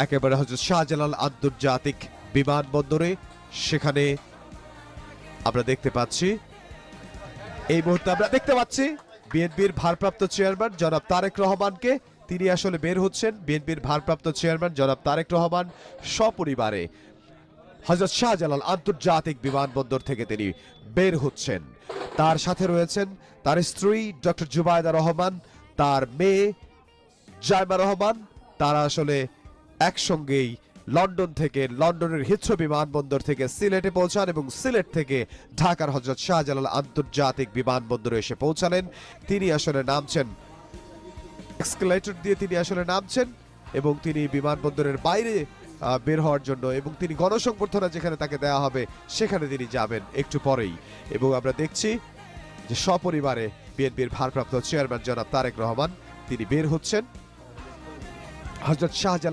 একেবারে হযরত শাহজালাল আন্তর্জাতিক বিমানবন্দরে। সেখানে আমরা দেখতে পাচ্ছি, এই মুহূর্তে আমরা দেখতে পাচ্ছি বিএনপির ভারপ্রাপ্ত চেয়ারম্যান জনাব তারেক রহমানকে। তিনি আসলে বের হচ্ছেন। বিএনপির ভারপ্রাপ্ত চেয়ারম্যান জনাব তারেক রহমান সপরিবারে হযরত শাহজালাল আন্তর্জাতিক বিমানবন্দর থেকে তিনি বের হচ্ছেন। তার সাথে রয়েছেন তার স্ত্রী ডক্টর জুবাইদা রহমান, তার মেয়ে জাইমা রহমান। তারা আসলে একসঙ্গেই লন্ডন থেকে, লন্ডনের হিথ্রো বিমানবন্দর থেকে সিলেটে পৌঁছান এবং সিলেট থেকে ঢাকার হযরত শাহজালাল আন্তর্জাতিক বিমানবন্দরে এসে পৌঁছালেন। তিনি আসলে নামছেন, এক্সকেলেটর দিয়ে তিনি আসলে নামছেন এবং তিনি বিমানবন্দরের বাইরে বের হওয়ার জন্য, এবং তিনি গণসংবর্ধনা যেখানে তাকে দেওয়া হবে সেখানে তিনি যাবেন একটু পরেই। এবং আমরা দেখছি যে সপরিবারে বিএনপির ভারপ্রাপ্ত চেয়ারম্যান জনাব তারেক রহমান তিনি বের হচ্ছেন। হযরত শাহজালাল